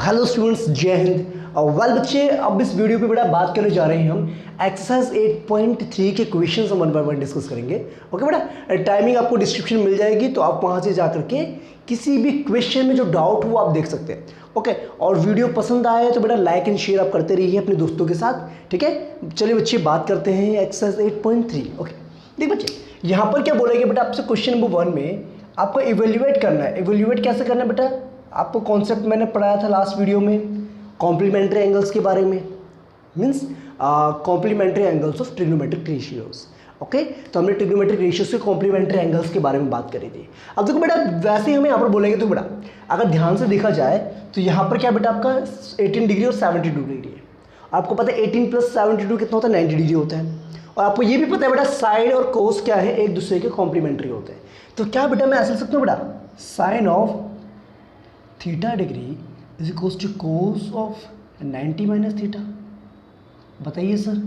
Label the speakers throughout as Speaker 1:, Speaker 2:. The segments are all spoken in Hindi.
Speaker 1: हेलो स्टूडेंट्स, जय हिंद। वेल बच्चे, अब इस वीडियो पे बड़ा बात करने जा रहे हैं हम एक्सरसाइज 8.3 के क्वेश्चन हम 1 बाय 1 डिस्कस करेंगे। ओके बेटा, टाइमिंग आपको डिस्क्रिप्शन मिल जाएगी, तो आप वहाँ से जा करके किसी भी क्वेश्चन में जो डाउट हो आप देख सकते हैं। ओके, और वीडियो पसंद आए तो बेटा लाइक एंड शेयर आप करते रहिए अपने दोस्तों के साथ, ठीक है। चलिए बच्चे बात करते हैं एक्सरसाइज 8.3। ओके देख बच्चे, यहाँ पर क्या बोलेंगे बेटा, आपसे क्वेश्चन नंबर 1 में आपको इवेल्युएट करना है। इवेल्युएट कैसे करना है बेटा, आपको कॉन्सेप्ट मैंने पढ़ाया था लास्ट वीडियो में कॉम्प्लीमेंट्री एंगल्स के बारे में, means complementary angles of trigonometric ratios. Okay, तो हमने ट्रिग्नोमेट्रिक रेशियोज के कॉम्प्लीमेंट्री एंगल्स के बारे में बात करी थी। अब देखो बेटा, वैसे ही हमें यहाँ पर बोलेंगे तो बेटा अगर ध्यान से देखा जाए तो यहाँ पर क्या बेटा आपका 18 डिग्री और 72 डिग्री है। आपको पता है 18 + 72 कितना होता है, 90 डिग्री होता है। और आपको ये भी पता है बेटा साइन और कोस क्या है, एक दूसरे के कॉम्प्लीमेंट्री होते हैं। तो क्या बेटा मैं ऐसे लिख सकता हूँ बेटा, sine of theta degree is equals to cos of 90 - theta. बताइए सर,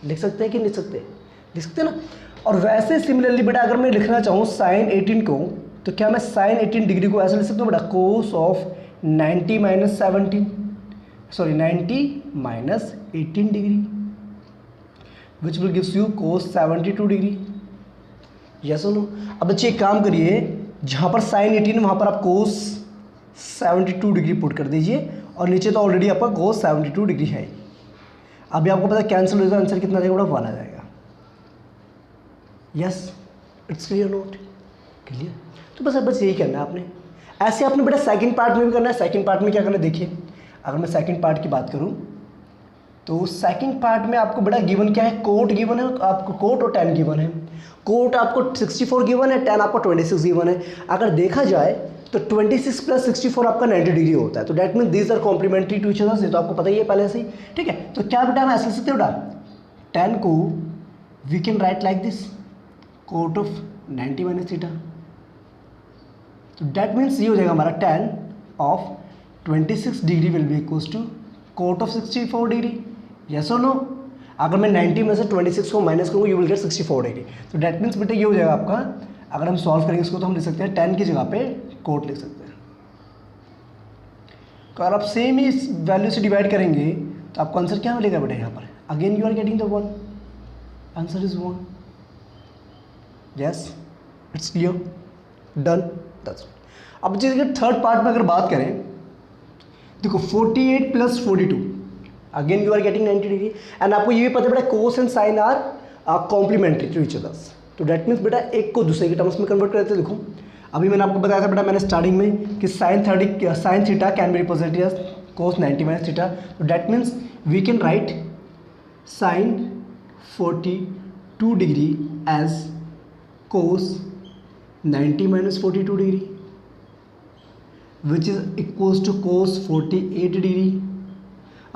Speaker 1: लिख सकते हैं कि नहीं लिख सकते, लिख सकते हैं ना। और वैसे सिमिलरली बेटा अगर मैं लिखना चाहूँ साइन 18 को, तो क्या मैं साइन 18 डिग्री को ऐसे लिख सकता हूँ बेटा, कोस of 90 - 17 sorry 90 - 18 degree which will gives you cos 72 degree. Yes और नो। अब बच्चे एक काम करिए, जहाँ पर साइन 18 वहाँ पर आप कोस 72 डिग्री पुट कर दीजिए, और नीचे तो ऑलरेडी आपका कोस 72 डिग्री है। अभी आपको पता है कैंसिल हो जाएगा, आंसर कितना आ जाएगा बेटा, 1 आ जाएगा। Yes, it's clear note, clear. तो बस यही करना है आपने। ऐसे आपने बेटा सेकंड पार्ट में भी करना है। सेकंड पार्ट में क्या करना है देखिए, अगर मैं सेकंड पार्ट की बात करूँ तो सेकंड पार्ट में आपको बड़ा गिवन क्या है, कोट गिवन है, आपको कोट और tan गिवन है। कोट आपको 64 गिवन है, tan आपको 26 गिवन है। अगर देखा जाए तो 26 + 64 आपका 90 डिग्री होता है। तो that means these are complementary to each other, ये तो आपको पता ही है पहले से ही, ठीक है। तो क्या बेटा हम ऐसे लिख सकते हैं बेटा, tan को we can write like this, cot of 90 - theta. तो डेट मीन्स ये हो जाएगा हमारा tan of 26 degree will be equals to cot of 64 degree. Yes और नो। अगर मैं 90 में से 26 को माइनस करूँगा यू विल गेट 64 डिग्री। तो डेट मीन्स बेटा ये हो जाएगा आपका, अगर हम सॉल्व करेंगे इसको तो हम लिख सकते हैं tan की जगह पे कोट लिख सकते हैं। तो अगर आप सेम ही इस वैल्यू से डिवाइड करेंगे तो आपको आंसर क्या मिलेगा बेटा, यहाँ पर again you are getting the 1, answer is 1। Yes, it's clear, done, that's. अब जैसे थर्ड पार्ट में अगर बात करें, देखो 48 + 42 again you are getting 90 degree. And आपको ये भी पता है बेटा cos and sine are complementary to each others. तो डेट मीन्स बेटा एक को दूसरे के टर्म्स में कन्वर्ट करते हैं। देखो अभी मैंने आपको बताया था बेटा, मैंने स्टार्टिंग में कि sine theta can be represented as cos 90 - theta. तो that means we can write sine 42 degree as cos 90 - 42 degree which is equals to cos 48 degree.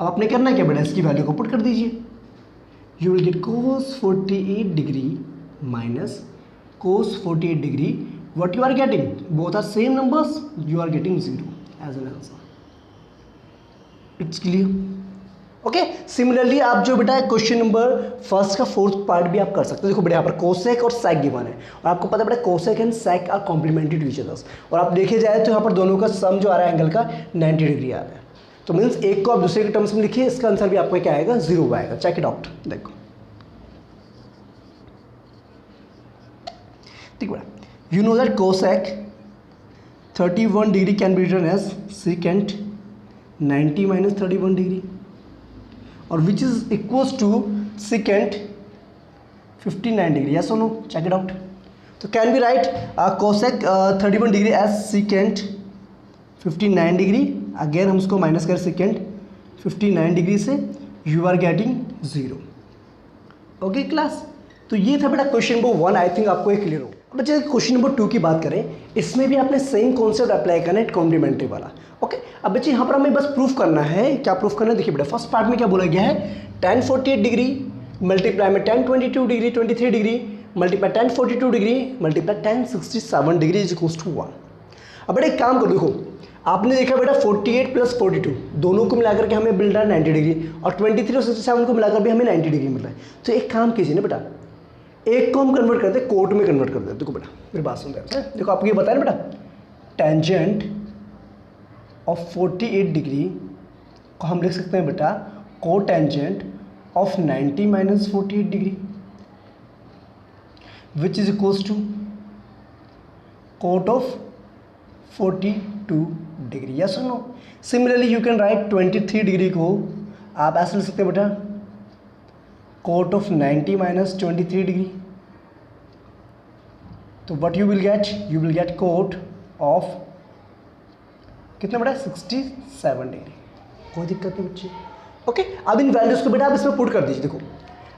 Speaker 1: अब आपने करना क्या बेटा, इसकी वैल्यू को पुट कर दीजिए, you will get cos 48 degree minus cos 48 degree. What you are getting, both are same numbers, you are getting 0 as an answer. It's clear. Okay, similarly आप जो बेटा क्वेश्चन नंबर फर्स्ट का फोर्थ पार्ट भी आप कर सकते हो। देखो बेटा यहाँ पर कोसेक और सेक गिवन है, और आपको पता है बेटा cosec and sec are complementary to each others. और आप देखे जाए तो यहाँ पर दोनों का सम जो आ रहा है एंगल का 90 डिग्री आ रहा है। तो मीन्स एक को आप दूसरे के टर्म्स में लिखिए, इसका आंसर भी आपका क्या आएगा, 0 आएगा। Check it out. देखो ठीक है, you know that cosec 31 degree can be written as secant 90 - 31 degree, और which is equals to secant 59 degree. Yes और नो, चेक इट आउट। तो can be write cosec 31 degree as secant 59 degree. Again हम उसको माइनस करें सेकेंड 59 डिग्री से, you are getting 0। Okay class, तो ये था बेटा क्वेश्चन नंबर 1। आई थिंक आपको ये क्लियर हो। अब बच्चे क्वेश्चन नंबर 2 की बात करें, इसमें भी आपने सेम कॉन्सेप्ट अप्लाई करना है, कॉम्प्लीमेंट्री वाला। ओके, अब बच्चे यहाँ पर हमें बस प्रूफ करना है। क्या प्रूफ करना है, देखिए बेटा फर्स्ट पार्ट में क्या बोला गया है, tan 48 डिग्री मल्टीप्लाई में tan 22 degree 23 degree multiply tan 42 degree multiply tan 67 degree is equals to 1। अब बेटा एक काम करो, देखो आपने देखा बेटा 48 + 42 दोनों को मिलाकर के हमें मिल रहा है 90 डिग्री, और 23 और 67 को मिलाकर भी हमें 90 डिग्री मिल रहा है। तो एक काम कीजिए ना बेटा, एक को हम कन्वर्ट करते हैं कोट में कन्वर्ट कर देते हैं। देखो बेटा मेरी बात सुन रहे हैं, देखो आपको ये बताया ना बेटा, टेंजेंट ऑफ 48 डिग्री को हम लिख सकते हैं बेटा cotangent of 90 minus 48 degree which is equals to cot of 42 degree. Yes और no. Similarly you can write 23 degree को आप ऐसे लिख सकते हैं बेटा कोट ऑफ 90 माइनस 23 डिग्री। तो what you will get cot of कितना बेटा 67 डिग्री। कोई दिक्कत नहीं बच्चे। ओके, अब इन वैल्यूज़ को बेटा आप इसमें पुट कर दीजिए। देखो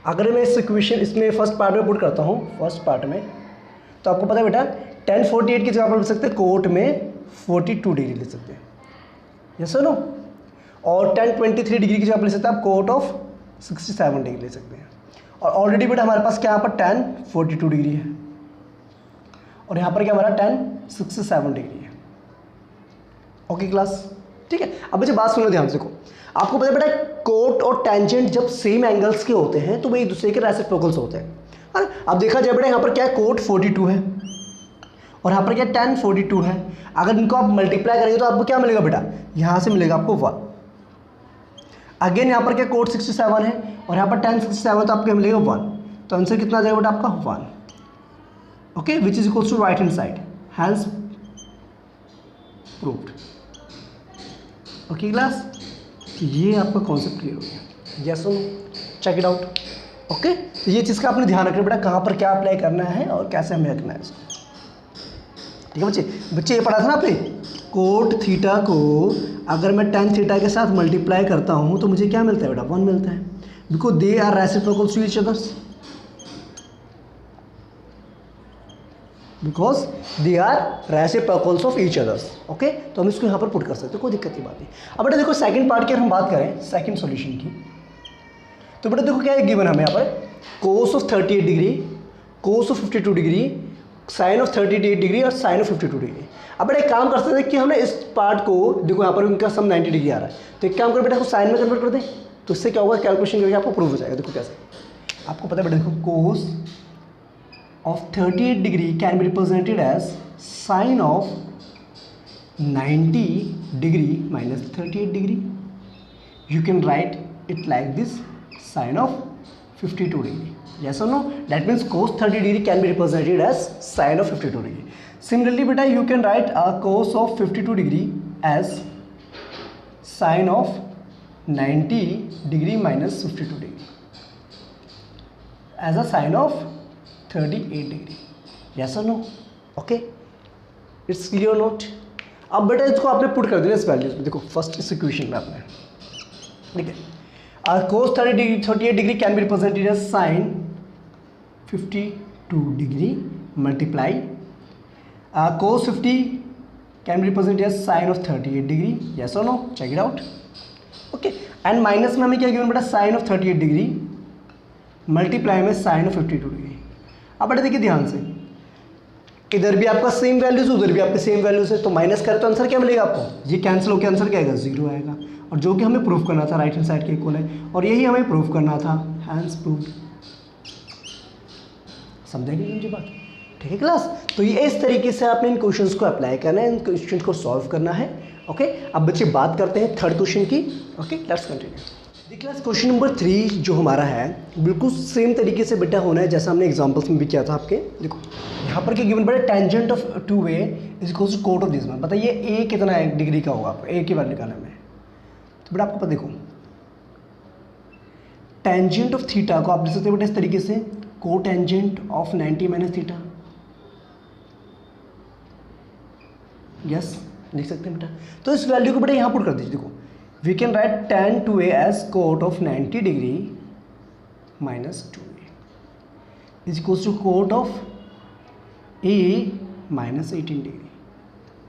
Speaker 1: अगर मैं इस इक्वेशन इसमें फर्स्ट पार्ट में पुट करता हूँ, फर्स्ट पार्ट में, तो आपको पता है बेटा 1048 की जगह पर लिख सकते हैं कोट में 42 डिग्री लिख सकते हैं। यस और नो। और 1023 डिग्री की जगह पर लिख सकते हैं आप कोट ऑफ 67 डिग्री ले सकते हैं। और ऑलरेडी बेटा हमारे पास क्या यहाँ पर 1042 डिग्री है और यहाँ पर क्या हमारा 1067 डिग्री है। ओके क्लास, ठीक है। अब मुझे बात सुनो ध्यान से। देखो आपको पता है बेटा कोट और टेंजेंट जब सेम एंगल्स के होते हैं तो वो एक दूसरे के रेसिप्रोकल्स होते हैं। अब देखा जाए बेटा यहाँ पर क्या है कोट 42 है और यहाँ पर क्या 1042 है। अगर इनको आप मल्टीप्लाई करेंगे तो आपको क्या मिलेगा बेटा, यहाँ से मिलेगा आपको 1। अगेन यहाँ पर क्या कोट 67 है और यहाँ पर 1067 तो आपको क्या मिलेगा 1। तो आंसर कितना आ जाएगा बेटा आपका 1। Okay, which is equals to right hand side, hence proved. Okay class, ये आपका कॉन्सेप्ट क्लियर हो गया। यस और no, check it out. Okay, तो ये चीज़ का आपने ध्यान रखना बेटा कहाँ पर क्या अप्लाई करना है और कैसे हमें रखना है इसको। ठीक है बच्चे ये पढ़ा था ना आपने, कोट थीटा को अगर मैं tan थीटा के साथ मल्टीप्लाई करता हूँ तो मुझे क्या मिलता है बेटा 1 मिलता है, because they are reciprocals to each others, because they are reciprocals of each others. Okay, तो हम इसको यहाँ पर पुट कर सकते हैं, कोई दिक्कत की बात नहीं। अब बेटा देखो सेकंड पार्ट की अगर हम बात करें सेकंड सॉल्यूशन की, तो बेटा देखो क्या है गिवन हमें यहाँ पर cos of 38 degree, cos of 52 degree, sine of 38 degree और साइन ऑफ 52 डिग्री। अब बेटा एक काम कर सकते हैं कि हमने इस पार्ट को देखो यहाँ पर उनका सम 90 डिग्री आ रहा है, तो एक काम करो बेटा इसको साइन में कन्वर्ट कर दें, तो इससे क्या होगा कैलकुलेशन करके आपको प्रूव हो जाएगा। देखो कैसे, आपको पता है बेटा देखो cos of 38 degree can be represented as sine of 90 degree minus 38 degree. You can write it like this sine of 52 degree. Yes or no? That means cos 30 degree can be represented as sin of 52 degree. Similarly, beta, you can write a cos of 52 degree as sin of 90 degree minus 52 degree as a sin of 38 degree. Yes or no? Okay? It's clear or not? अब बेटा इसको आपने पुट कर देना इस वैल्यूज में। देखो फर्स्ट इस इक्वेशन में आपने, ठीक है, cos 38 degree can be represented as sin 52 degree multiply cos 50 can be represented as sin of 38 degree. Yes or no? Check it out. Okay, and minus में हमें क्या गिवन बेटा sin of 38 डिग्री मल्टीप्लाई में sin of 52 डिग्री। अब बेटा देखिए ध्यान से, इधर भी आपका सेम वैल्यूज उधर भी आपके सेम वैल्यूज है, तो माइनस करें तो आंसर क्या मिलेगा आपको, ये कैंसिल होकर आंसर क्या आएगा 0 आएगा, और जो कि हमें प्रूफ करना था राइट हैंड साइड के इक्वल है और यही हमें प्रूफ करना था, हैंस प्रूव्ड। समझेंगे मुझे बात, ठीक है क्लास। तो ये इस तरीके से आपने इन क्वेश्चंस को अप्लाई करना है, इन क्वेश्चन को सॉल्व करना है। ओके, अब बच्चे बात करते हैं थर्ड क्वेश्चन की। Okay, let's continue. देखिए क्लास क्वेश्चन नंबर 3 जो हमारा है बिल्कुल सेम तरीके से बेटा होना है जैसा हमने एग्जाम्पल्स में भी किया था आपके। देखो यहाँ पर क्या गिवन बेटा tangent of 2a is equals to cot of this one. बताइए a कितना है डिग्री का होगा आपको, a की वैल्यू निकालने में। तो बेटा आपको पता देखो टेंजेंट ऑफ थीटा को आप लिख सकते हो बेटा इस तरीके से को tangent of 90 minus theta. Yes, लिख सकते हैं बेटा। तो इस वैल्यू को बेटा यहाँ पुट कर दीजिए। देखो we can write tan 2a as cot of 90 degree minus 2a is equals to cot of a minus 18 degree.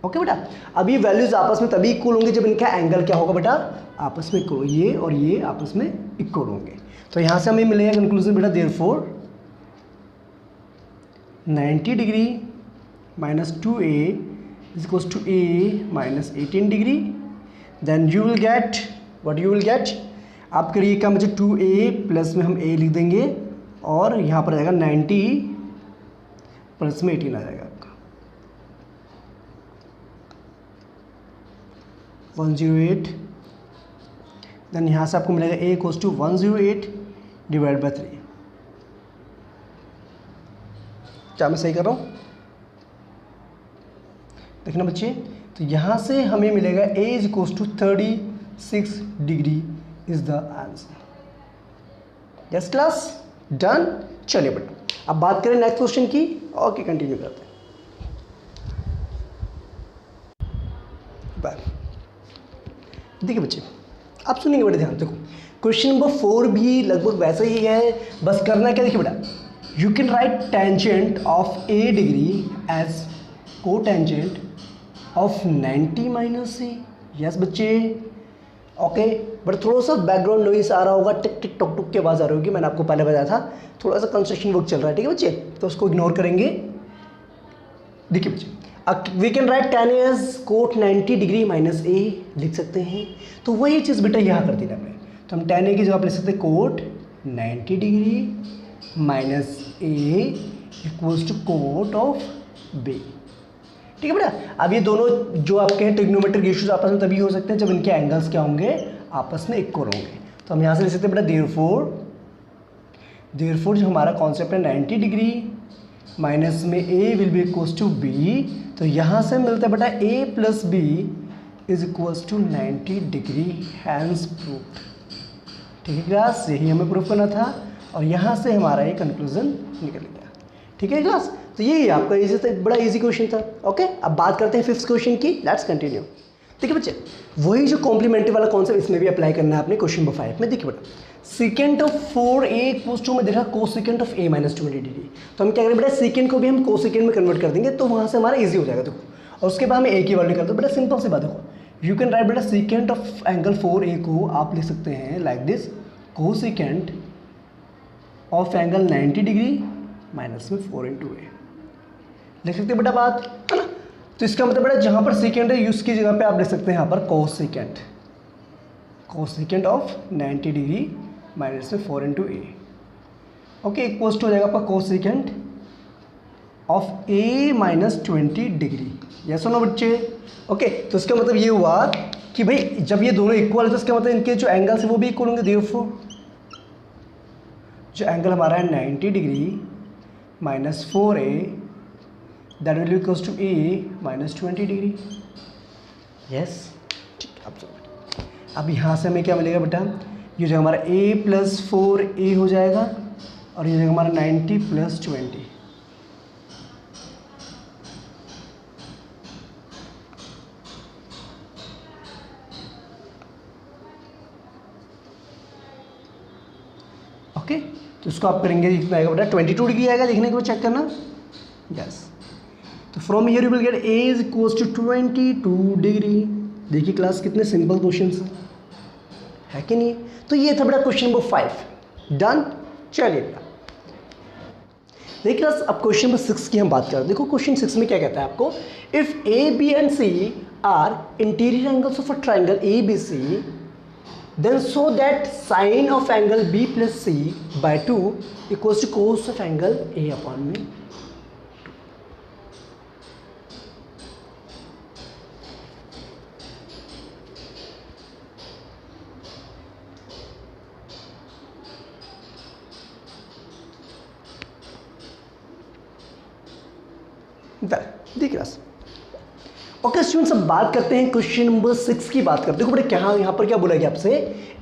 Speaker 1: Okay बेटा, अब ये वैल्यूज आपस में तभी इक्वल होंगे जब इनका एंगल क्या होगा बेटा, आपस में इक्वल, ये और ये आपस में इक्वल होंगे। तो यहाँ से हमें मिलेगा कंक्लूजन बेटा therefore 90 degree minus 2a is equals to a minus 18 degree. Then you will get what you will get, आप करिए क्या मुझे 2a प्लस में हम a लिख देंगे और यहाँ पर आ जाएगा 90 प्लस में 18 आ जाएगा आपका। 108, देन यहाँ से आपको मिलेगा a equals to 108 divide by 3। क्या मैं सही कर रहा हूँ? देखना बच्चे, तो यहाँ से हमें मिलेगा a is equals to 36 degree is the answer. Yes class, done. चलिए बेटा अब बात करें नेक्स्ट क्वेश्चन की। ओके कंटिन्यू करते हैं। देखिए बच्चे आप सुनेंगे बेटा ध्यान, देखो क्वेश्चन नंबर 4 भी लगभग वैसा ही है, बस करना क्या, देखिए बेटा you can write tangent of A degree as cotangent of 90 minus A. Yes बच्चे, ओके। बट थोड़ा सा बैकग्राउंड नॉइस आ रहा होगा, टिक टिक टुक टुक की आवाज़ आ रही होगी, मैंने आपको पहले बताया था थोड़ा सा कंस्ट्रक्शन वर्क चल रहा है, ठीक है बच्चे, तो उसको इग्नोर करेंगे। देखिए बच्चे we can write tan as cot 90 degree minus A लिख सकते हैं, तो वही चीज़ बेटा यहाँ कर दी हमने, तो हम tan ए की जगह आप लिख सकते हैं cot 90 degree minus A equals to cot of B. ठीक है बेटा, अब ये दोनों जो आपके हैं ट्रिग्नोमेट्रिक रेशियोज आपस में तभी हो सकते हैं जब इनके एंगल्स क्या होंगे, आपस में इक्वल होंगे। तो हम यहाँ से लिख सकते हैं बेटा देयरफॉर जो हमारा कॉन्सेप्ट है 90 डिग्री माइनस में A will be equals to B, तो यहाँ से मिलता है बेटा A plus B is equals to 90 degree, hence proved. ठीक है क्लास, यही हमें प्रूफ करना था और यहाँ से हमारा ये कंक्लूजन निकल गया। ठीक है क्लास, तो यही आपका इजी था, बड़ा इजी क्वेश्चन था। ओके, अब बात करते हैं 5th क्वेश्चन की, लेट्स कंटिन्यू। देखिए बच्चे वही जो कॉम्प्लीमेंट्री वाला कॉन्सेप्ट इसमें भी अप्लाई करना है आपने क्वेश्चन नंबर 5 में। देखिए बेटा secant of 4a equals to में देखा cosecant of a minus 20 degree, तो हम क्या करें बेटा सीकेंट को भी हम कोसेकेंट में कन्वर्ट कर देंगे, तो वहाँ से हमारा इजी हो जाएगा। देखो और उसके बाद हमें a की वैल्यू कर दो। बेटा सिंपल सी बात, देखो यू कैन राइट बेटा सीकेंट ऑफ एंगल 4a को आप लिख सकते हैं like this, cosecant of angle 90 degree minus में 4 इंटू a लिख सकते हैं बेटा, बात है ना। तो इसका मतलब बेटा जहाँ पर सेकेंड है उसकी जगह पे आप लिख सकते हैं यहाँ पर कोसेकेंट ऑफ 90 डिग्री माइनस में 4 into A. Okay, equals to हो जाएगा आपका cosecant of A minus 20 degree. Yes no बच्चे? ओके, तो इसका मतलब ये हुआ कि भाई जब ये दोनों इक्वल है तो इसका मतलब इनके जो एंगल्स है वो भी इक्वल होंगे। देयरफॉर जो एंगल हमारा है 90 degree minus 4a that will be equals to A minus 20 degree. Yes, ठीक। अब यहाँ से हमें क्या मिलेगा बेटा, ये जो हमारा a प्लस 4a हो जाएगा और ये जो हमारा 90 प्लस 20। ओके, तो इसको आप करेंगे, कितना आएगा बेटा 22 डिग्री आएगा, देखने के बाद चेक करना। यस, तो from here you will get a is equals to 22 degree. देखिए क्लास कितने सिंपल क्वेश्चन है कि नहीं। तो ये था बेटा क्वेश्चन नंबर 5, डन। चलिए देखिए क्लास अब क्वेश्चन नंबर 6 की हम बात करें। देखो क्वेश्चन 6 में क्या कहता है आपको, if A B and C are interior angles of a triangle A B C then show that sine of angle b plus c by 2 equals to cos of angle a upon में 2। दिख रहा। ओके स्टूडेंट्स, अब बात करते हैं क्वेश्चन नंबर 6 की बात करते हैं। देखो बेटा क्या यहाँ पर क्या बोला गया आपसे,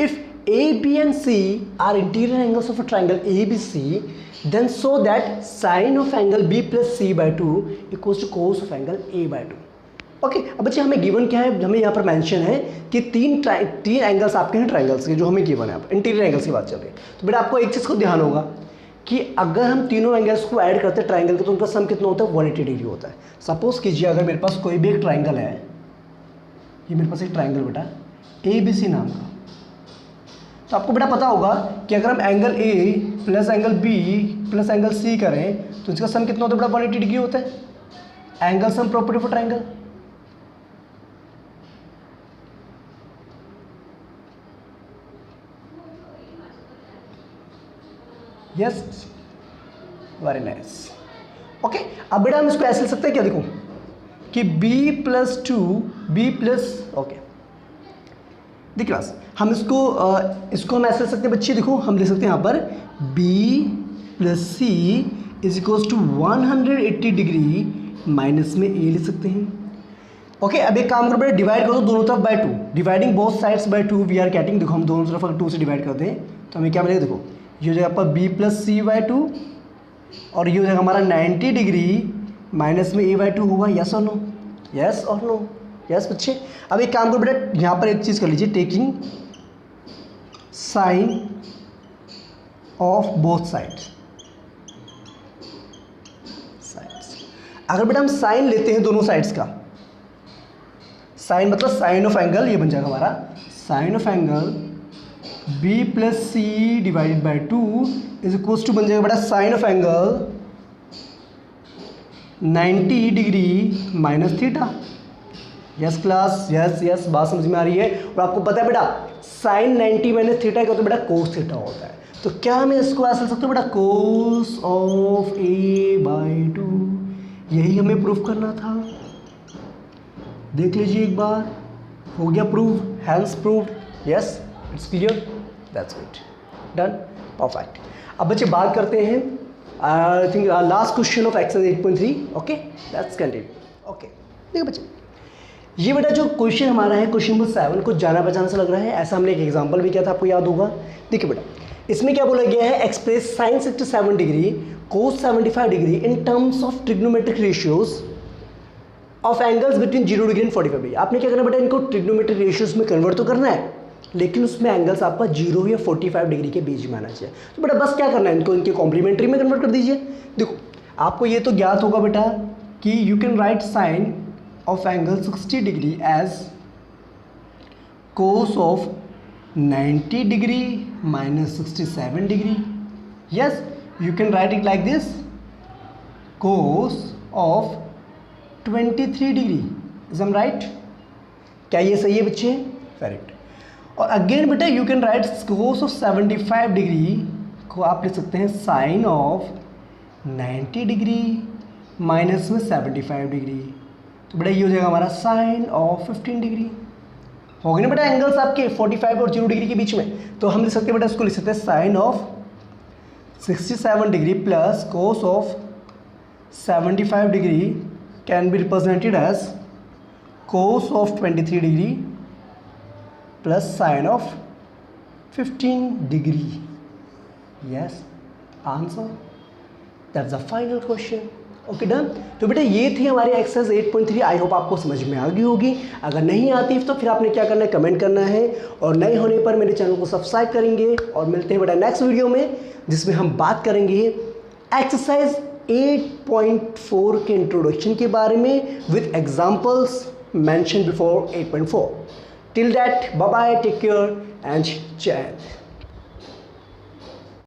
Speaker 1: if A B and C are interior angles of a triangle A B C then show that sine of angle B plus C by 2 equals to cos of angle A by 2। Okay, अब बच्चे हमें गिवन क्या है, हमें यहाँ पर मेंशन है कि तीन एंगल्स आपके हैं ट्राइंगल्स के जो हमें गिवन है, इंटीरियर एंगल्स की बात चल रही है। तो बेटा आपको एक चीज़ को ध्यान होगा कि अगर हम तीनों एंगल्स को ऐड करते हैं ट्राइंगल के तो उनका सम कितना होता है, 180 डिग्री होता है। सपोज कीजिए अगर मेरे पास कोई भी एक ट्राइंगल है, ये मेरे पास एक ट्राइंगल बेटा ए बी सी नाम का, तो आपको बेटा पता होगा कि अगर हम angle A plus angle B plus angle C करें तो इसका सम कितना होता है बेटा, 180 डिग्री होता है। Angle sum property for triangle. Yes, very nice. Okay, अब बेटा हम इसको ऐसे लिख सकते हैं क्या, देखो कि b plus 2 b plus, okay देख क्लास, हम इसको हम ऐसे लिख सकते हैं बच्चे, देखो हम लिख सकते हैं यहाँ पर B plus C is equals to 180 degree minus में ए लिख सकते हैं। ओके, अब एक काम करो बेटा, डिवाइड कर दो दोनों तरफ by 2, dividing both sides by 2 we are getting, देखो हम दोनों तरफ अगर 2 से डिवाइड करते हैं तो हमें क्या मिलेगा, देखो ये हो जाएगा आपका बी प्लस सी बाय 2 और ये हो जाएगा हमारा 90 डिग्री माइनस में ए बाय 2 होगा। यस और नो, यस और नो, यस बच्चे। अब एक काम करो बेटा, यहाँ पर एक चीज़ कर लीजिए, taking sine of both sides. अगर बेटा हम साइन लेते हैं दोनों साइड्स का, साइन मतलब साइन ऑफ एंगल, ये बन जाएगा हमारा sine of angle B plus C divided by 2 is equals to बन जाएगा बेटा sine of angle 90 degree minus theta. Yes class, yes yes, बात समझ में आ रही है। और आपको पता है बेटा साइन 90 माइनस थीटा क्या होता है बेटा, कोस थीटा होता है। तो क्या मैं इसको ऐसा लिख सकता हूँ बेटा, कोस ऑफ ए बाई 2, यही हमें प्रूफ करना था। देख लीजिए एक बार, हो गया prove, hence proved. Yes, it's clear, that's good, done, perfect. अब बच्चे बात करते हैं I think last question of exercise 8.3। Okay, let's continue. Okay, देखो बच्चे, ये बेटा जो क्वेश्चन हमारा है क्वेश्चन नंबर 7, कुछ जाना पहचाना सा लग रहा है, ऐसा हमने एक एग्जाम्पल भी किया था, आपको याद होगा। देखिए बेटा, इसमें क्या बोला गया है, express sine 67 degree cos 75 degree in terms of trigonometric ratios of angles between 0 degree and 45 degree. आपने क्या करना बेटा, इनको ट्रिग्नोमेट्रिक रेशियोज में कन्वर्ट तो करना है, लेकिन उसमें एंगल्स आपका 0 या 45 डिग्री के बीच में आना चाहिए। तो बेटा बस क्या करना है, इनको इनके कॉम्प्लीमेंट्री में कन्वर्ट कर दीजिए। देखो आपको ये तो ज्ञात होगा बेटा कि you can write sine of angle 60 degree as cos of 90 degree minus 67 degree. Yes, you can write it like this, cos of 23 degree. Is am right? क्या ये सही है बच्चे? करेक्ट। और अगेन बेटा you can write cos of 75 degree को आप लिख सकते हैं साइन ऑफ 90 डिग्री माइनस में 75 डिग्री। तो बेटा ये हो जाएगा हमारा साइन ऑफ 15 डिग्री। हो गए ना बेटा एंगल्स आपके 45 और 0 डिग्री के बीच में। तो हम लिख सकते हैं बेटा, इसको लिख सकते हैं sine of 67 degree plus cos of 75 degree can be represented as cos of 23 degree plus sine of 15 degree. Yes, answer, that's the final question. Okay done. तो बेटा ये थी हमारी एक्सरसाइज 8.3। आई होप आपको समझ में आ गई होगी। अगर नहीं आती तो फिर आपने क्या करना है, कमेंट करना है, और नए होने पर मेरे चैनल को सब्सक्राइब करेंगे। और मिलते हैं बेटा नेक्स्ट वीडियो में, जिसमें हम बात करेंगे एक्सरसाइज 8.4 के इंट्रोडक्शन के बारे में with examples mention before 8.4। Till that, bye bye, take care and जय हिंद।